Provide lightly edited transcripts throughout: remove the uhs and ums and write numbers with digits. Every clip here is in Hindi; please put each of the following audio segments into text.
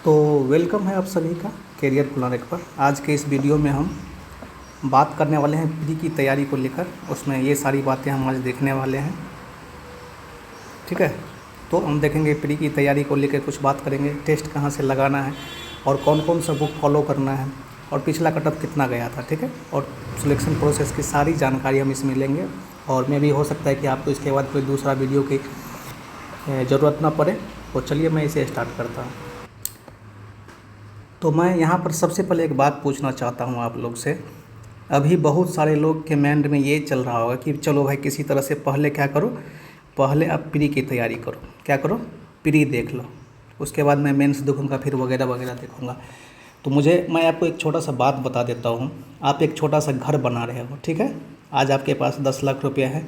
तो वेलकम है आप सभी का कैरियर प्लानर पर। आज के इस वीडियो में हम बात करने वाले हैं प्री की तैयारी को लेकर। उसमें ये सारी बातें हम आज देखने वाले हैं, ठीक है। तो हम देखेंगे प्री की तैयारी को लेकर, कुछ बात करेंगे, टेस्ट कहाँ से लगाना है और कौन कौन सा बुक फॉलो करना है और पिछला कटअप कितना गया था, ठीक है। और सिलेक्शन प्रोसेस की सारी जानकारी हम इसमें लेंगे। और मैं भी हो सकता है कि आपको इसके बाद कोई दूसरा वीडियो की ज़रूरत ना पड़े। तो चलिए मैं इसे स्टार्ट करता हूँ। तो मैं यहाँ पर सबसे पहले एक बात पूछना चाहता हूँ आप लोग से। अभी बहुत सारे लोग के माइंड में ये चल रहा होगा कि चलो भाई किसी तरह से पहले क्या करो, पहले आप प्री की तैयारी करो। क्या करो? प्री देख लो, उसके बाद मैं मेंस देखूँगा, फिर वगैरह वगैरह देखूँगा। तो मैं आपको एक छोटा सा बात बता देता हूँ। आप एक छोटा सा घर बना रहे हो, ठीक है। आज आपके पास 10 लाख रुपया है,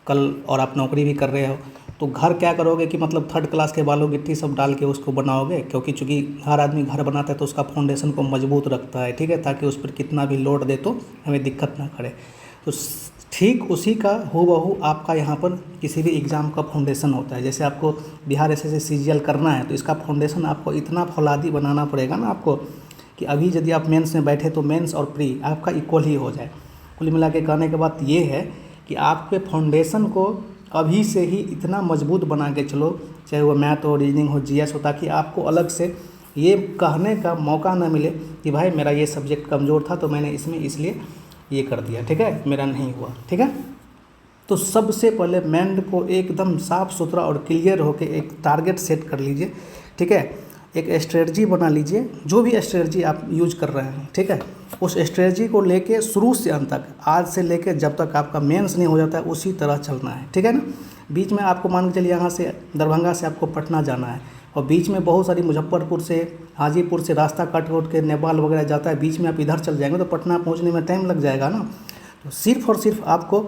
कल और आप नौकरी भी कर रहे हो, तो घर क्या करोगे कि मतलब थर्ड क्लास के बालू गिट्टी सब डाल के उसको बनाओगे, क्योंकि चूँकि हर आदमी घर बनाता है तो उसका फाउंडेशन को मजबूत रखता है, ठीक है, ताकि उस पर कितना भी लोड दे तो हमें दिक्कत ना करे। तो ठीक उसी का हूबहू आपका यहाँ पर किसी भी एग्ज़ाम का फाउंडेशन होता है। जैसे आपको बिहार एसएससी सीजीएल करना है तो इसका फाउंडेशन आपको इतना फौलादी बनाना पड़ेगा ना आपको, कि अभी यदि आप मेंस में बैठे तो मेंस और प्री आपका इक्वल ही हो जाए। कुल मिला के कहने के बाद ये है कि आपके फाउंडेशन को अभी से ही इतना मजबूत बना के चलो, चाहे वो मैथ हो, रीजनिंग हो, जीएस हो, ताकि आपको अलग से ये कहने का मौका ना मिले कि भाई मेरा ये सब्जेक्ट कमज़ोर था तो मैंने इसमें इसलिए ये कर दिया, ठीक है, मेरा नहीं हुआ, ठीक है। तो सबसे पहले माइंड को एकदम साफ़ सुथरा और क्लियर होकर एक टारगेट सेट कर लीजिए, ठीक है। एक स्ट्रेटजी बना लीजिए, जो भी स्ट्रेटजी आप यूज कर रहे हैं, ठीक है, उस स्ट्रेटजी को लेके शुरू से अंत तक, आज से लेके जब तक आपका मेंस नहीं हो जाता है, उसी तरह चलना है, ठीक है ना। बीच में आपको मान के चलिए यहाँ से दरभंगा से आपको पटना जाना है और बीच में बहुत सारी मुजफ्फरपुर से, हाजीपुर से रास्ता काट के नेपाल वगैरह जाता है, बीच में आप इधर चल जाएंगे तो पटना पहुँचने में टाइम लग जाएगा ना। तो सिर्फ और सिर्फ आपको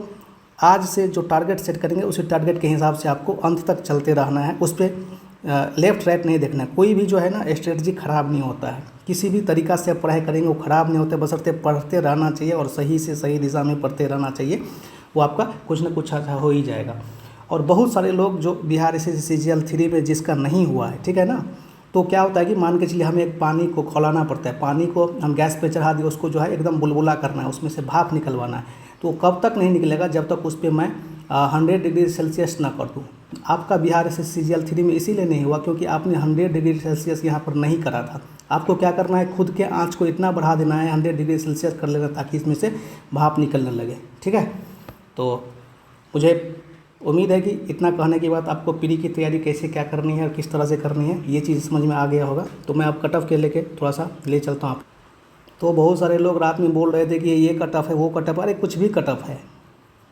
आज से जो टारगेट सेट करेंगे उसी टारगेट के हिसाब से आपको अंत तक चलते रहना है। उस पर लेफ़्ट राइट नहीं देखना है। कोई भी जो है ना स्ट्रेटजी ख़राब नहीं होता है, किसी भी तरीक़ा से आप पढ़ाई करेंगे वो ख़राब नहीं होता, बशर्ते पढ़ते रहना चाहिए और सही से सही दिशा में पढ़ते रहना चाहिए, वो आपका कुछ ना कुछ अच्छा हो ही जाएगा। और बहुत सारे लोग जो बिहार एसएससी सीजीएल 3 में जिसका नहीं हुआ है, ठीक है ना, तो क्या होता है कि मान के चलिए हमें एक पानी को खौलाना पड़ता है, पानी को हम गैस पे चढ़ा दिए, उसको जो है एकदम बुलबुला करना है, उसमें से भाप निकलवाना है। तो कब तक नहीं निकलेगा? जब तक उस पर मैं 100 डिग्री सेल्सियस ना कर दूँ। आपका बिहार एसएससी सीजीएल 3 में इसीलिए नहीं हुआ क्योंकि आपने 100 डिग्री सेल्सियस यहाँ पर नहीं करा था। आपको क्या करना है, खुद के आँच को इतना बढ़ा देना है, 100 डिग्री सेल्सियस कर लेना, ताकि इसमें से भाप निकलने लगे, ठीक है। तो मुझे उम्मीद है कि इतना कहने के बाद आपको प्री की तैयारी कैसे क्या करनी है और किस तरह से करनी है ये चीज़ समझ में आ गया होगा। तो मैं अब कटअप के लेके थोड़ा सा ले चलता हूँ आप। तो बहुत सारे लोग रात में बोल रहे थे कि ये कटअप है, वो कटअप। अरे कुछ भी कटअप है,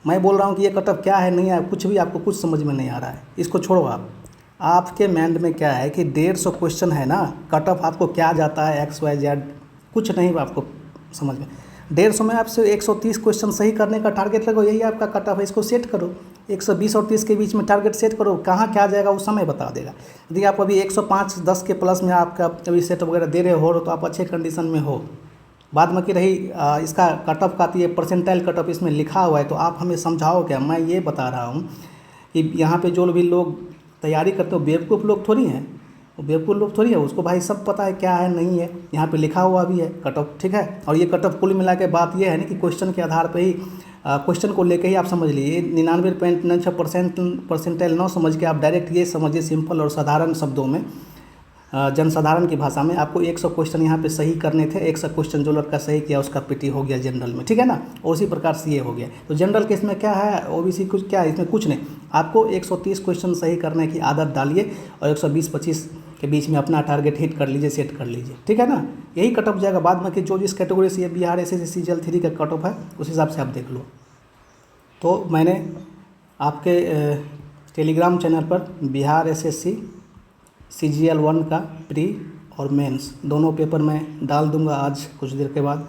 मैं बोल रहा हूँ कि ये कटअप क्या है, नहीं है कुछ भी, आपको कुछ समझ में नहीं आ रहा है, इसको छोड़ो। आपके माइंड में क्या है कि 150 क्वेश्चन है ना, कटअप आपको क्या जाता है XYZ, कुछ नहीं आपको समझ में। 150 में आपसे 130 क्वेश्चन सही करने का टारगेट लगो, यही आपका कटअप है, इसको सेट करो। 120 और 30 के बीच में टारगेट सेट करो, कहाँ क्या जाएगा वो समय बता देगा। यदि आप अभी 105-10 के प्लस में आपका अभी सेट वगैरह दे रहे हो तो आप अच्छे कंडीशन में हो। बाद में कि रही इसका कटअप का, तो ये परसेंटाइल कटअप इसमें लिखा हुआ है, तो आप हमें समझाओ क्या। मैं ये बता रहा हूँ कि यहाँ पे जो भी लोग तैयारी करते हो बेवकूफ़ लोग थोड़ी हैं, वो बेवकूफ़ लोग थोड़ी है, उसको भाई सब पता है क्या है नहीं है, यहाँ पे लिखा हुआ भी है कटअप, ठीक है। और ये कटअप कुल मिला के बात ये है ना कि क्वेश्चन के आधार पे ही, क्वेश्चन को लेके ही आप समझ लीजिए। 99.96% परसेंटाइल ना समझ के आप डायरेक्ट ये समझिए, सिंपल और साधारण शब्दों में, जनसाधारण की भाषा में, आपको 100 क्वेश्चन यहाँ पे सही करने थे। 100 क्वेश्चन जो लड़का सही किया उसका पीटी हो गया जनरल में, ठीक है ना। और उसी प्रकार से ये हो गया। तो जनरल केस में क्या है, ओबीसी कुछ क्या है, इसमें कुछ नहीं, आपको 130 क्वेश्चन सही करने की आदत डालिए और 120-25 के बीच में अपना टारगेट हिट कर लीजिए, सेट कर लीजिए, ठीक है ना। यही कटअप जाएगा। बाद में कि जो जिस कैटेगरी से ये बिहार एसएससी सीजीएल 3 का कटअप है उस हिसाब से आप देख लो। तो मैंने आपके टेलीग्राम चैनल पर बिहार एसएससी सीजीएल 1 का प्री और मेंस दोनों पेपर मैं डाल दूंगा आज कुछ देर के बाद।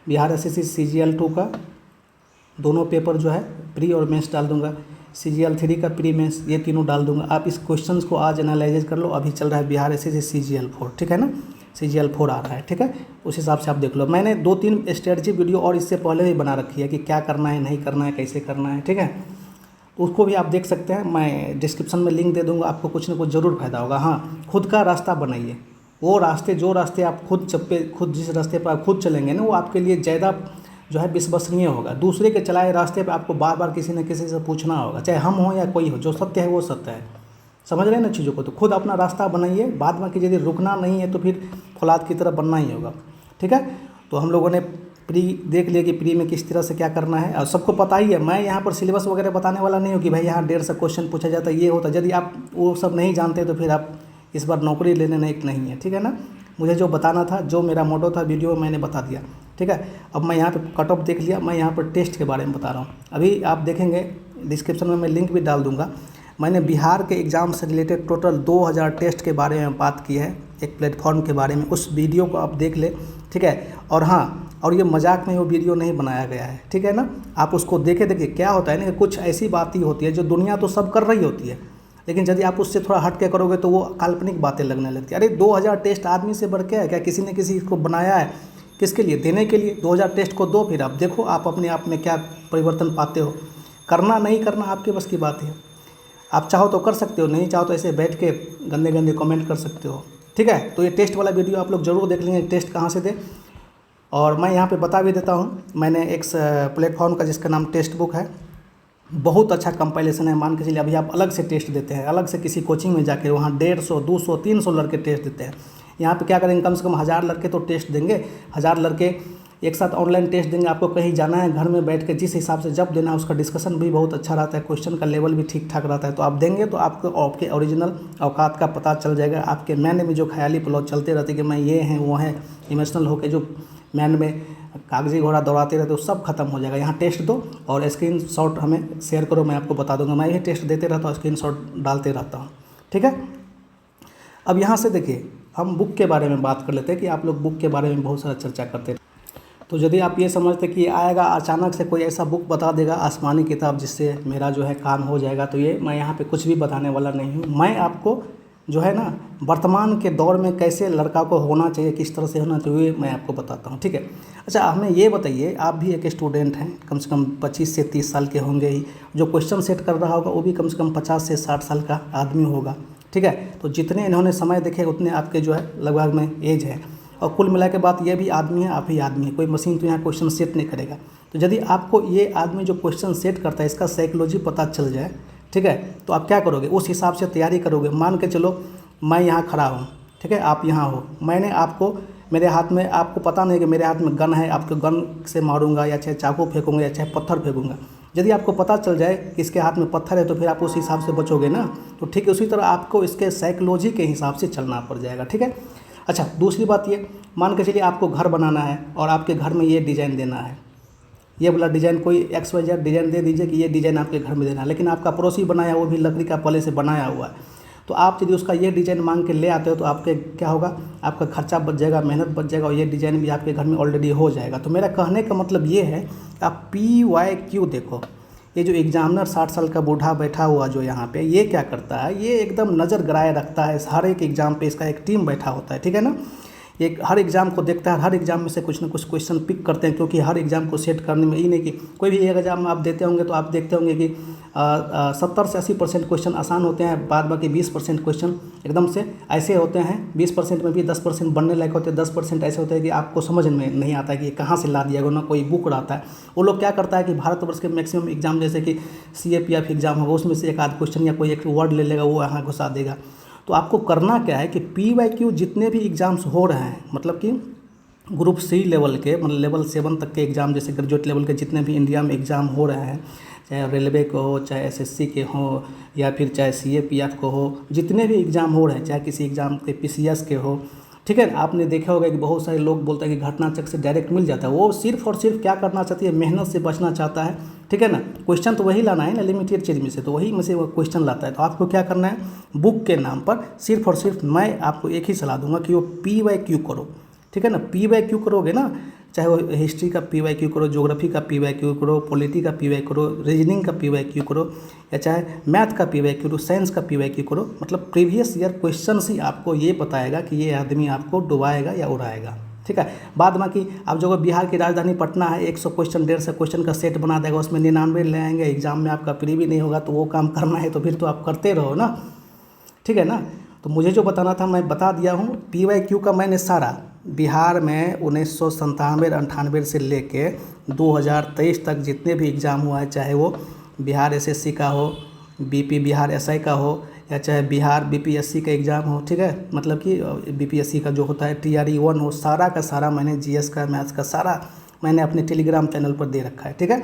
बिहार एसएससी सीजीएल 2 का दोनों पेपर जो है प्री और मेंस डाल दूंगा। सीजीएल 3 का प्री मेंस ये तीनों डाल दूंगा। आप इस क्वेश्चंस को आज एनालाइज कर लो। अभी चल रहा है बिहार एसएससी सीजीएल 4, ठीक है ना, सीजीएल 4 आ रहा है, ठीक है, उस हिसाब से आप देख लो। मैंने 2-3 स्ट्रेटजी वीडियो और इससे पहले भी बना रखी है कि क्या करना है, नहीं करना है, कैसे करना है, ठीक है, तो उसको भी आप देख सकते हैं। मैं डिस्क्रिप्शन में लिंक दे दूंगा, आपको कुछ ना कुछ ज़रूर फायदा होगा। हाँ, खुद का रास्ता बनाइए, वो रास्ते, जो रास्ते आप खुद जिस रास्ते पर आप खुद चलेंगे ना, वो आपके लिए ज़्यादा जो है विश्वसनीय होगा। दूसरे के चलाए रास्ते पे आपको बार बार किसी न किसी से पूछना होगा, चाहे हम हो या कोई हो, जो सत्य है वो सत्य है। समझ रहे हैं ना चीज़ों को? तो खुद अपना रास्ता बनाइए, बाद में कि यदि रुकना नहीं है तो फिर फौलाद की तरह बनना ही होगा। ठीक है, तो हम लोगों ने प्री देख लिया कि प्री में किस तरह से क्या करना है, और सबको पता ही है। मैं यहाँ पर सिलेबस वगैरह बताने वाला नहीं हूँ कि भाई यहाँ 150 क्वेश्चन पूछा जाता है, ये होता है। यदि आप वो सब नहीं जानते तो फिर आप इस बार नौकरी लेने लायक नहीं है। ठीक है ना, मुझे जो बताना था, जो मेरा मोटो था वीडियो में मैंने बता दिया। ठीक है, अब मैं यहाँ पे कट ऑफ देख लिया, मैं यहाँ पर टेस्ट के बारे में बता रहा हूँ। अभी आप देखेंगे डिस्क्रिप्शन में मैं लिंक भी डाल दूँगा। मैंने बिहार के एग्ज़ाम से रिलेटेड टोटल 2000 टेस्ट के बारे में बात की है, एक प्लेटफॉर्म के बारे में। उस वीडियो को आप देख ले। ठीक है, और हाँ, और ये मजाक में वो वीडियो नहीं बनाया गया है। ठीक है ना, आप उसको देखिए क्या होता है ना कि कुछ ऐसी बातें होती है जो दुनिया तो सब कर रही होती है, लेकिन यदि आप उससे थोड़ा हट के करोगे तो वो काल्पनिक बातें लगने लगती है। अरे 2000 टेस्ट आदमी से बढ़ के है क्या? किसी ने किसी को बनाया है, किसके लिए? देने के लिए। 2000 टेस्ट को दो, फिर आप देखो आप अपने आप में क्या परिवर्तन पाते हो। करना नहीं करना आपके बस की बात है। आप चाहो तो कर सकते हो, नहीं चाहो तो ऐसे बैठ के गंदे गंदे कमेंट कर सकते हो। ठीक है, तो ये टेस्ट वाला वीडियो आप लोग जरूर देख लेंगे, टेस्ट कहाँ से दे। और मैं यहाँ पे बता भी देता हूँ, मैंने एक प्लेटफॉर्म का जिसका नाम टेस्ट बुक है, बहुत अच्छा कंपाइलेशन है। मान के चलिए अभी आप अलग से टेस्ट देते हैं, अलग से किसी कोचिंग में जाके वहाँ 150, 200, 300 लड़के टेस्ट देते हैं। यहाँ पे क्या करेंगे, कम से कम 1000 लड़के तो टेस्ट देंगे। 1000 लड़के एक साथ ऑनलाइन टेस्ट देंगे। आपको कहीं जाना है, घर में बैठ के जिस हिसाब से जब देना है उसका डिस्कशन भी बहुत अच्छा रहता है, क्वेश्चन का लेवल भी ठीक ठाक रहता है। तो आप देंगे तो आपको आपके ओरिजिनल औकात का पता चल जाएगा। आपके मैंने में जो ख्याली पुलाव चलते रहते कि मैं ये हैं वो हैं, इमोशनल होकर जो मैन में कागजी घोड़ा दौड़ाते रहते, वो सब खत्म हो जाएगा। यहाँ टेस्ट दो और स्क्रीनशॉट हमें शेयर करो, मैं आपको बता दूंगा। मैं भी टेस्ट देते रहता हूँ, स्क्रीनशॉट डालते रहता हूँ। ठीक है, अब यहाँ से देखिए हम बुक के बारे में बात कर लेते हैं कि आप लोग बुक के बारे में बहुत सारा चर्चा करते हैं। तो यदि आप ये समझते कि आएगा अचानक से कोई ऐसा बुक बता देगा, आसमानी किताब, जिससे मेरा जो है काम हो जाएगा, तो ये मैं यहाँ पे कुछ भी बताने वाला नहीं हूँ। मैं आपको जो है ना वर्तमान के दौर में कैसे लड़का को होना चाहिए, किस तरह से होना चाहिए, मैं आपको बताता हूँ। ठीक है, अच्छा हमें ये बताइए, आप भी एक स्टूडेंट हैं, कम से कम 25 से 30 साल के होंगे ही। जो क्वेश्चन सेट कर रहा होगा वो भी कम से कम 50 से 60 साल का आदमी होगा। ठीक है, तो जितने इन्होंने समय देखे उतने आपके जो है लगभग में एज है। और कुल मिला के बात ये भी आदमी है, आप ही आदमी है, कोई मशीन तो यहाँ क्वेश्चन सेट नहीं करेगा। तो यदि आपको ये आदमी जो क्वेश्चन सेट करता है इसका साइकोलॉजी पता चल जाए, ठीक है, तो आप क्या करोगे, उस हिसाब से तैयारी करोगे। मान के चलो मैं यहाँ खड़ा हूँ, ठीक है, आप यहाँ हो, मैंने आपको, मेरे हाथ में, आपको पता नहीं कि मेरे हाथ में गन है, आपको गन से मारूंगा या चाहे चाकू फेंकूंगा या चाहे पत्थर फेंकूंगा। यदि आपको पता चल जाए कि इसके हाथ में पत्थर है तो फिर आप उस हिसाब से बचोगे ना। तो ठीक है, उसी तरह आपको इसके साइकोलॉजी के हिसाब से चलना पड़ जाएगा। ठीक है, अच्छा दूसरी बात ये, मान के चलिए आपको घर बनाना है और आपके घर में ये डिज़ाइन देना है, ये वाला डिज़ाइन कोई XYZ डिज़ाइन दे दीजिए कि ये डिज़ाइन आपके घर में देना है, लेकिन आपका पड़ोसी बनाया, वो भी लकड़ी का पहले से बनाया हुआ है। तो आप यदि उसका ये डिज़ाइन मांग के ले आते हो तो आपके क्या होगा, आपका खर्चा बच जाएगा, मेहनत बच जाएगा, और ये डिज़ाइन भी आपके घर में ऑलरेडी हो जाएगा। तो मेरा कहने का मतलब ये है कि आप PYQ देखो। ये जो एग्जामिनर 60 साल का बूढ़ा बैठा हुआ जो यहाँ पे, ये क्या करता है, ये एकदम नज़र गड़ाए रखता है हर एक एग्ज़ाम पे। इसका एक टीम बैठा होता है, ठीक है ना, एक हर एग्ज़ाम को देखता है, हर एग्ज़ाम में से कुछ ना कुछ क्वेश्चन पिक करते हैं, क्योंकि हर एग्ज़ाम को सेट करने में, ये नहीं कि कोई भी एक एग्ज़ाम आप देते होंगे तो आप देखते होंगे कि 70 से 80% क्वेश्चन आसान होते हैं, बाद बाकी 20% क्वेश्चन एकदम से ऐसे होते हैं। 20% में भी 10% बनने लायक होते हैं, 10% ऐसे होते हैं कि आपको समझ में नहीं आता है कि कहाँ से ला दिया गया, ना कोई बुक रहता है। वो लोग क्या करता है कि भारतवर्ष के मैक्सिमम एग्जाम जैसे कि CAPF एग्जाम होगा, उसमें से एक आध क्वेश्चन या कोई एक वर्ड ले लेगा, वो यहाँ घुसा देगा। तो आपको करना क्या है कि PYQ जितने भी एग्ज़ाम्स हो रहे हैं, मतलब कि ग्रुप C लेवल के, मतलब लेवल 7 तक के एग्ज़ाम, जैसे ग्रेजुएट लेवल के जितने भी इंडिया में एग्ज़ाम हो रहे हैं, चाहे रेलवे को हो, चाहे SSC के हो, या फिर चाहे CAPF को हो, जितने भी एग्ज़ाम हो रहे हैं, चाहे किसी एग्ज़ाम के PCS के हो, ठीक है। आपने देखा होगा कि बहुत सारे लोग बोलते हैं कि घटना चक्र से डायरेक्ट मिल जाता है। वो सिर्फ और सिर्फ क्या करना चाहती है, मेहनत से बचना चाहता है, ठीक है ना। क्वेश्चन तो वही लाना है ना, लिमिटेड चीज़ में से, तो वही में से वो क्वेश्चन लाता है। तो आपको क्या करना है, बुक के नाम पर सिर्फ और सिर्फ मैं आपको एक ही सलाह दूंगा कि वो PYQ करो, ठीक है ना। PYQ करोगे ना, चाहे वो हिस्ट्री का PYQ करो, ज्योग्राफी का PYQ करो, पॉलिटी का PYQ करो, रीजनिंग का PYQ करो, या चाहे मैथ का PYQ करो, साइंस का PYQ करो, मतलब प्रीवियस ईयर क्वेश्चन ही आपको ये बताएगा कि ये आदमी आपको डुबाएगा या उड़ाएगा, ठीक है। बाद बाकी आप जो बिहार की राजधानी पटना है, 100 क्वेश्चन 150 क्वेश्चन का सेट बना देगा, उसमें 99 ले आएंगे, एग्जाम में आपका प्री भी नहीं होगा। तो वो काम करना है तो फिर तो आप करते रहो ना, ठीक है ना। तो मुझे जो बताना था मैं बता दिया हूँ। PYQ का मैंने सारा बिहार में 1997-98 से लेके 2023 तक जितने भी एग्ज़ाम हुआ है, चाहे वो बिहार SSC का हो, BP बिहार SI का हो, या चाहे बिहार BPSC का एग्ज़ाम हो, ठीक है, मतलब कि BPSC का जो होता है TRE 1 हो, सारा का सारा मैंने GS का, मैथ्स का सारा मैंने अपने टेलीग्राम चैनल पर दे रखा है, ठीक है।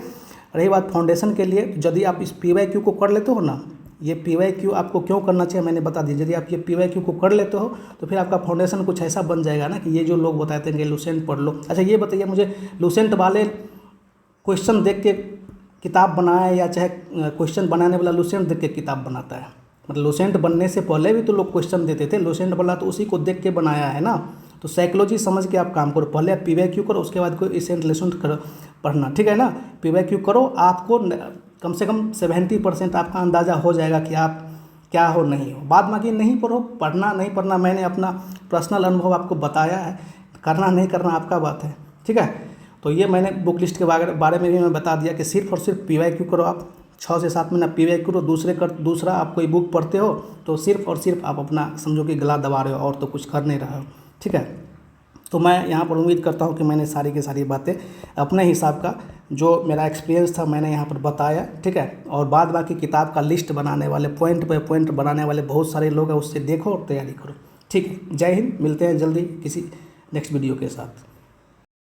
रही बात फाउंडेशन के लिए, यदि आप इस PYQ को कर लेते हो ना, ये PYQ आपको क्यों करना चाहिए मैंने बता दिया। यदि आप ये PYQ को कर लेते हो तो फिर आपका फाउंडेशन कुछ ऐसा बन जाएगा ना कि ये जो लोग बताते हैं कि लुसेंट पढ़ लो। अच्छा ये बताइए मुझे, लुसेंट वाले क्वेश्चन देख के किताब बनाए, या चाहे क्वेश्चन बनाने वाला लुसेंट देख के किताब बनाता है? मतलब लुसेंट बनने से पहले भी तो लोग क्वेश्चन देते थे, लुसेंट वाला तो उसी को देख के बनाया है ना। तो साइकोलॉजी समझ के आप काम करो, पहले आप PYQ करो, उसके बाद कोई एसेंट लेसन करो पढ़ना, ठीक है ना। PYQ करो, आपको कम से कम 70% आपका अंदाज़ा हो जाएगा कि आप क्या हो नहीं हो। बाद बाकी नहीं पढ़ो, पढ़ना नहीं पढ़ना मैंने अपना पर्सनल अनुभव आपको बताया है, करना नहीं करना आपका बात है, ठीक है। तो ये मैंने बुक लिस्ट के बारे में भी मैं बता दिया कि सिर्फ और सिर्फ PYQ करो आप, 6 से 7 महीना PYQ करो। दूसरा आप कोई बुक पढ़ते हो तो सिर्फ और सिर्फ आप अपना समझो कि गला दबा रहे हो और तो कुछ कर नहीं रहे हो, ठीक है। तो मैं यहाँ पर उम्मीद करता हूँ कि मैंने सारी की सारी बातें अपने हिसाब का जो मेरा एक्सपीरियंस था मैंने यहाँ पर बताया, ठीक है। और बाद बाकी किताब का लिस्ट बनाने वाले, पॉइंट पे पॉइंट बनाने वाले बहुत सारे लोग हैं, उससे देखो और तैयारी करो, ठीक है। जय हिंद, मिलते हैं जल्दी किसी नेक्स्ट वीडियो के साथ।